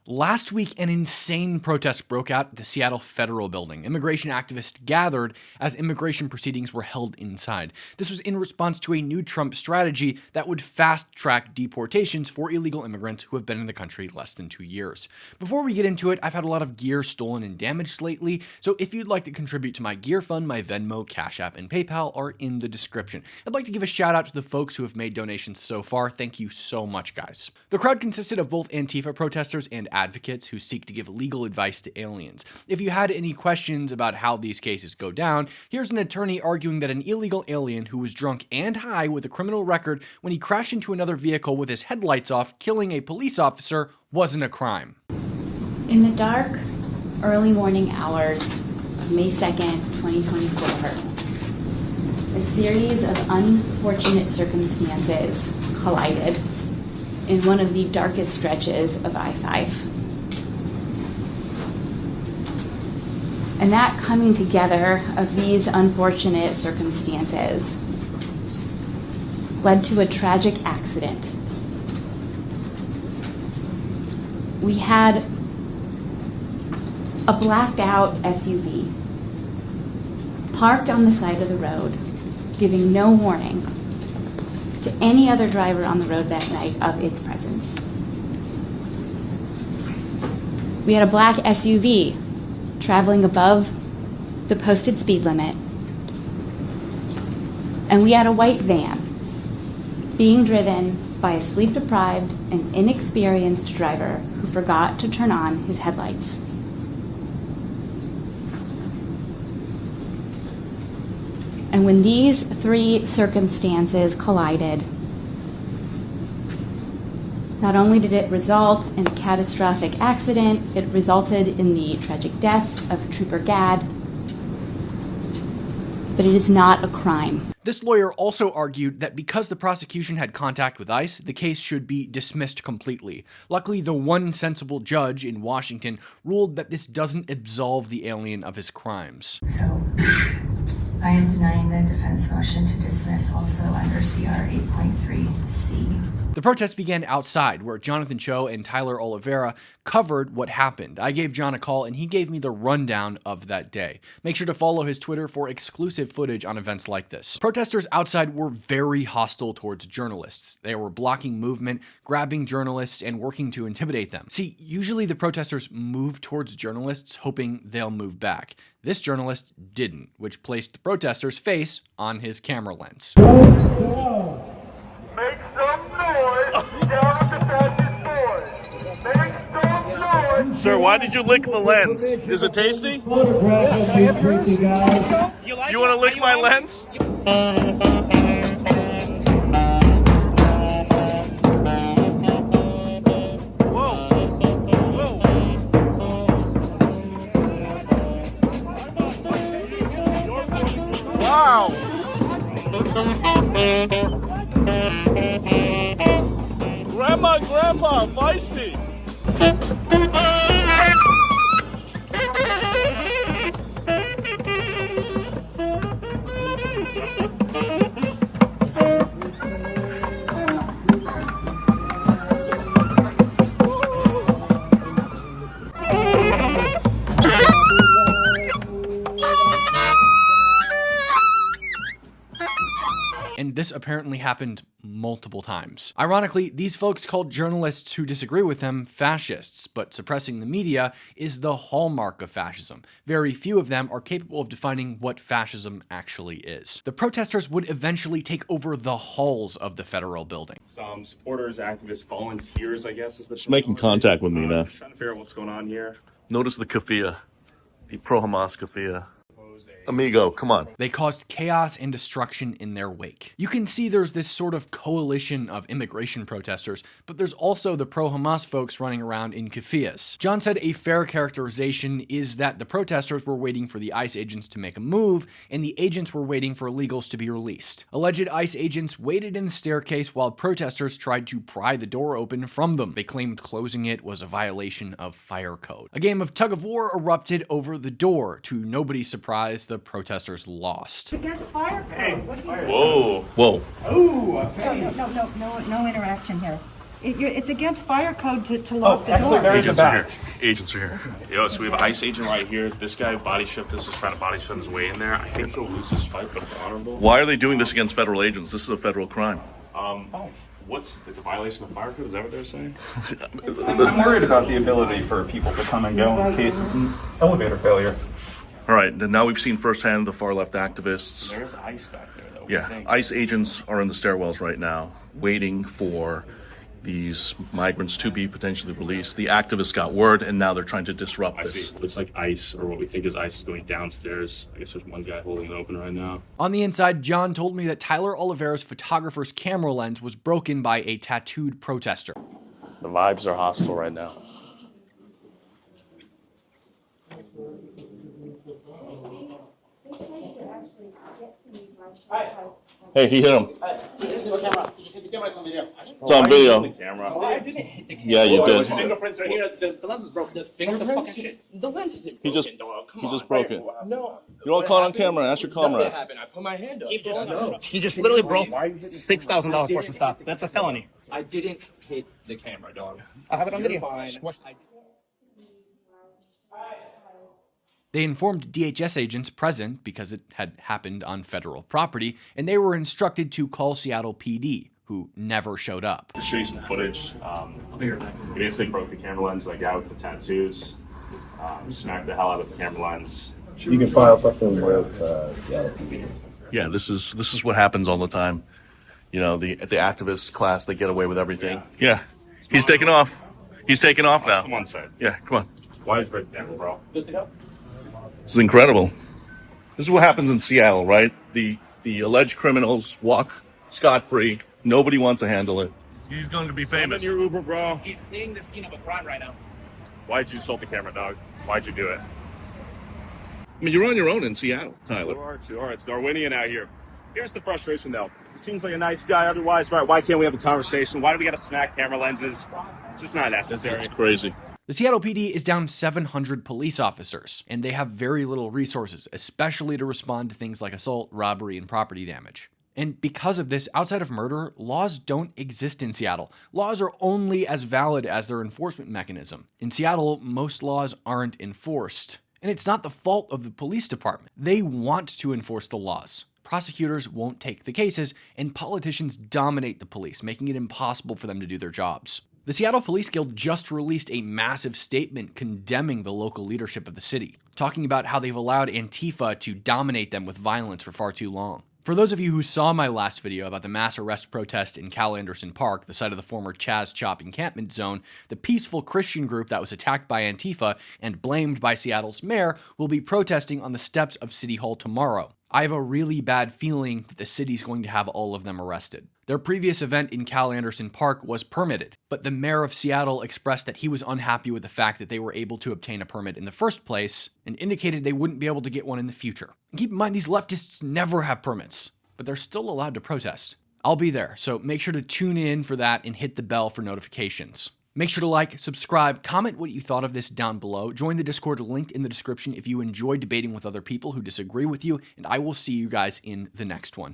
Last week, an insane protest broke out at the Seattle Federal Building. Immigration activists gathered as immigration proceedings were held inside. This was in response to a new Trump strategy that would fast-track deportations for illegal immigrants who have been in the country less than 2 years. Before we get into it, I've had a lot of gear stolen and damaged lately, so if you'd like to contribute to my gear fund, my Venmo, Cashapp, and PayPal are in the description. I'd like to give a shout out to the folks who have made donations so far. Thank you so much, guys. The crowd consisted of both Antifa protesters and advocates who seek to give legal advice to aliens. If you had any questions about how these cases go down, here's an attorney arguing that an illegal alien who was drunk and high with a criminal record when he crashed into another vehicle with his headlights off, killing a police officer, wasn't a crime. In the dark, early morning hours of May 2nd, 2024, a series of unfortunate circumstances collided in one of the darkest stretches of I-5. And that coming together of these unfortunate circumstances led to a tragic accident. We had a blacked out SUV parked on the side of the road, giving no warning to any other driver on the road that night of its presence. We had a black SUV traveling above the posted speed limit, and we had a white van being driven by a sleep-deprived and inexperienced driver who forgot to turn on his headlights. And when these three circumstances collided, not only did it result in a catastrophic accident, it resulted in the tragic death of Trooper Gadd, but it is not a crime. This lawyer also argued that because the prosecution had contact with ICE, the case should be dismissed completely. Luckily, the one sensible judge in Washington ruled that this doesn't absolve the alien of his crimes. So, I am denying the defense motion to dismiss also under CR 8.3C. The protest began outside, where Jonathan Cho and Tyler Oliveira covered what happened. I gave John a call, and he gave me the rundown of that day. Make sure to follow his Twitter for exclusive footage on events like this. Protesters outside were very hostile towards journalists. They were blocking movement, grabbing journalists, and working to intimidate them. See, usually the protesters move towards journalists, hoping they'll move back. This journalist didn't, which placed the protester's face on his camera lens. Make some noise down at the passage board. Make some noise. Sir, why did you lick the lens? Is it tasty? Do you want to lick my lens? Wow! Grandpa, feisty! And this apparently happened multiple times. Ironically, these folks called journalists who disagree with them fascists, but suppressing the media is the hallmark of fascism. Very few of them are capable of defining what fascism actually is. The protesters would eventually take over the halls of the federal building. Some supporters, activists, volunteers, I guess is the Just making contact with me now. Just trying to figure out what's going on here. Notice the kafia. The pro-Hamas kafia. Amigo, come on. They caused chaos and destruction in their wake. You can see there's this sort of coalition of immigration protesters, but there's also the pro-Hamas folks running around in keffiyehs. John said a fair characterization is that the protesters were waiting for the ICE agents to make a move, and the agents were waiting for illegals to be released. Alleged ICE agents waited in the staircase while protesters tried to pry the door open from them. They claimed closing it was a violation of fire code. A game of tug-of-war erupted over the door. To nobody's surprise, the protesters lost. Against fire code. What are you doing? Whoa. Oh, okay. No interaction here. It's against fire code to lock the actually, door. there is a Agents are badge. here. Agents are here. Yo, so we have an ICE agent right here. This guy body shift. This is trying to body shift his way in there. I think he'll lose this fight, but it's honorable. Why are they doing this against federal agents? This is a federal crime. It's a violation of fire code? Is that what they're saying? I'm worried about the ability for people to come and go in case of elevator failure. All right, and now we've seen firsthand the far left activists. There's ICE back there, though. Yeah, ICE agents are in the stairwells right now, waiting for these migrants to be potentially released. The activists got word, and now they're trying to disrupt I this. see. Looks like ICE, or what we think is ICE, is going downstairs. I guess there's one guy holding it open right now. On the inside, John told me that Tyler Oliveira's photographer's camera lens was broken by a tattooed protester. The vibes are hostile right now. Hey, he hit him. It's on video. Yeah, you did. Fingerprints right here. The lens is broken. The fingerprints? The lens isn't broken, dog. Come on. He just broke it. No. You're all caught on camera. Ask your comrade. Happened. I put my hand up. He just literally broke $6,000 worth of stuff. That's a felony. I didn't hit the camera, dog. I have it on video. They informed DHS agents present because it had happened on federal property, and they were instructed to call Seattle PD, who never showed up. To show you some footage, we basically broke the camera lens, like guy with the tattoos, smacked the hell out of the camera lens. You can file something with Seattle PD. Yeah, this is what happens all the time. You know, the activist class, they get away with everything. Yeah, he's taking off. He's taking off now. Come on, side. Yeah, come on. Why is break the camera, bro? This is incredible. This is what happens in Seattle, right? The alleged criminals walk scot-free. Nobody wants to handle it. He's going to be famous. Your Uber, bro. He's fleeing the scene of a crime right now. Why'd you assault the camera, dog? Why'd you do it? I mean, you're on your own in Seattle, Tyler. You are. It's Darwinian out here. Here's the frustration, though. He seems like a nice guy otherwise, right? Why can't we have a conversation? Why do we got to smack camera lenses? It's just not necessary. This is crazy. The Seattle PD is down 700 police officers, and they have very little resources, especially to respond to things like assault, robbery, and property damage. And because of this, outside of murder, laws don't exist in Seattle. Laws are only as valid as their enforcement mechanism. In Seattle, most laws aren't enforced. And it's not the fault of the police department. They want to enforce the laws. Prosecutors won't take the cases, and politicians dominate the police, making it impossible for them to do their jobs. The Seattle Police Guild just released a massive statement condemning the local leadership of the city, talking about how they've allowed Antifa to dominate them with violence for far too long. For those of you who saw my last video about the mass arrest protest in Cal Anderson Park, the site of the former Chaz Chop encampment zone, the peaceful Christian group that was attacked by Antifa and blamed by Seattle's mayor will be protesting on the steps of City Hall tomorrow. I have a really bad feeling that the city's going to have all of them arrested. Their previous event in Cal Anderson Park was permitted, but the mayor of Seattle expressed that he was unhappy with the fact that they were able to obtain a permit in the first place and indicated they wouldn't be able to get one in the future. And keep in mind, these leftists never have permits, but they're still allowed to protest. I'll be there, so make sure to tune in for that and hit the bell for notifications. Make sure to like, subscribe, comment what you thought of this down below, join the Discord linked in the description if you enjoy debating with other people who disagree with you, and I will see you guys in the next one.